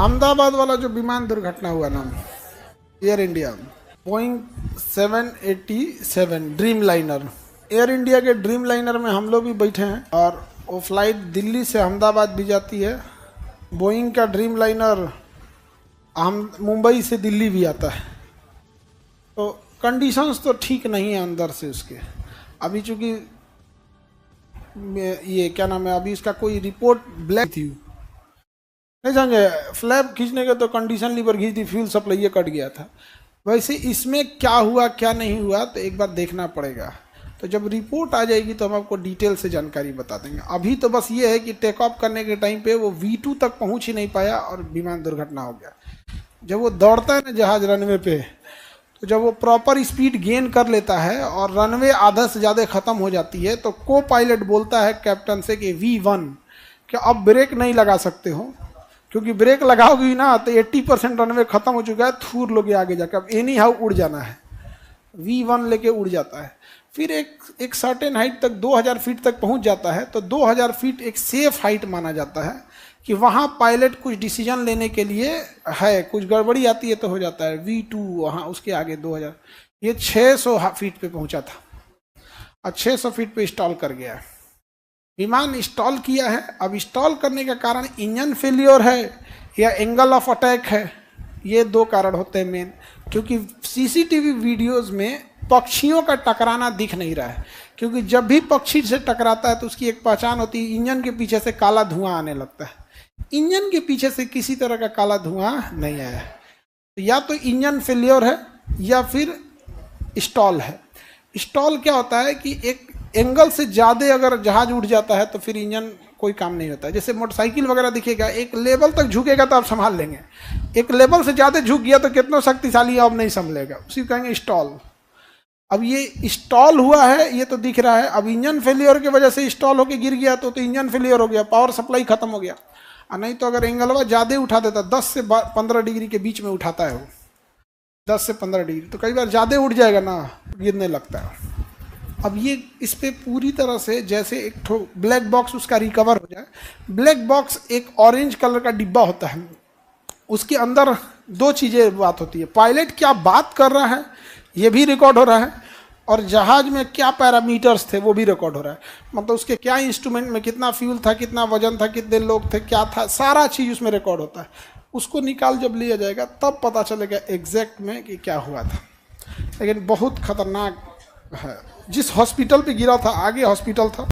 अहमदाबाद वाला जो विमान दुर्घटना हुआ ना, air India Boeing 787 dream liner, air India के ड्रीम लाइनर में हम लोग भी बैठे हैं और वो फ्लाइट दिल्ली से अहमदाबाद भी जाती है। बोइंग का ड्रीम लाइनर मुंबई से दिल्ली भी आता है। तो कंडीशंस तो ठीक नहीं है अंदर से उसके। अभी चूंकि ये क्या नाम है, अभी इसका कोई रिपोर्ट ब्लैक थी, नहीं समझे, फ्लैप खींचने के तो कंडीशन लीवर खींच दी, फ्यूल सप्लाई कट गया था। वैसे इसमें क्या हुआ क्या नहीं हुआ तो एक बार देखना पड़ेगा। तो जब रिपोर्ट आ जाएगी तो हम आपको डिटेल से जानकारी बता देंगे। अभी तो बस ये है कि टेक ऑफ करने के टाइम पे वो V2 तक पहुंच ही नहीं पाया और विमान दुर्घटना हो गया। जब वो दौड़ता है ना जहाज रनवे पे, तो जब वो प्रॉपर स्पीड गेन कर लेता है और रनवे आधा से ज़्यादा ख़त्म हो जाती है तो को पायलट बोलता है कैप्टन से कि V1 कि अब ब्रेक नहीं लगा सकते हो, क्योंकि ब्रेक लगाओगी ना तो 80% रनवे खत्म हो चुका है, थूर लोगे आगे जाकर, अब एनी हाउ उड़ जाना है। V1 लेके उड़ जाता है। फिर एक सर्टेन हाइट तक 2000 फीट तक पहुंच जाता है। तो 2000 फीट एक सेफ हाइट माना जाता है कि वहाँ पायलट कुछ डिसीजन लेने के लिए है, कुछ गड़बड़ी आती है तो हो जाता है। V2 वहाँ उसके आगे 2000, ये 600 फीट पे पहुंचा था और 600 फीट पे इंस्टॉल कर गया है। विमान इंस्टॉल किया है। अब इंस्टॉल करने का कारण इंजन फेलियर है या एंगल ऑफ अटैक है, ये दो कारण होते हैं मेन। क्योंकि सीसीटीवी वीडियोस में पक्षियों का टकराना दिख नहीं रहा है, क्योंकि जब भी पक्षी से टकराता है तो उसकी एक पहचान होती है, इंजन के पीछे से काला धुआं आने लगता है। इंजन के पीछे से किसी तरह का काला धुआं नहीं आया है। तो या तो इंजन फेलियर है या फिर स्टॉल है। स्टॉल क्या होता है कि एक एंगल से ज़्यादा अगर जहाज उठ जाता है तो फिर इंजन कोई काम नहीं होता है। जैसे मोटरसाइकिल वगैरह दिखेगा, एक लेवल तक झुकेगा तो आप संभाल लेंगे, एक लेवल से ज़्यादा झुक गया तो कितना शक्तिशाली है आप नहीं संभलेगा, उसी को कहेंगे स्टॉल। अब ये स्टॉल हुआ है, ये तो दिख रहा है। अब इंजन फेलियर की वजह से स्टॉल होकर गिर गया तो इंजन फेलियर हो गया, पावर सप्लाई खत्म हो गया। और नहीं तो अगर एंगलवा ज़्यादा उठा देता, 10 से 15 डिग्री के बीच में उठाता है वो, 10 से 15 डिग्री, तो कई बार ज़्यादा उठ जाएगा ना, गिरने लगता है। अब ये इस पर पूरी तरह से जैसे एक ब्लैक बॉक्स उसका रिकवर हो जाए। ब्लैक बॉक्स एक ऑरेंज कलर का डिब्बा होता है, उसके अंदर दो चीज़ें बात होती है। पायलट क्या बात कर रहा है ये भी रिकॉर्ड हो रहा है, और जहाज में क्या पैरामीटर्स थे वो भी रिकॉर्ड हो रहा है। मतलब उसके क्या इंस्ट्रूमेंट में कितना फ्यूल था, कितना वजन था, कितने लोग थे, क्या था, सारा चीज़ उसमें रिकॉर्ड होता है। उसको निकाल जब लिया जाएगा तब पता चलेगा एग्जैक्ट में कि क्या हुआ था। लेकिन बहुत खतरनाक है। जिस हॉस्पिटल पे गिरा था आगे हॉस्पिटल था।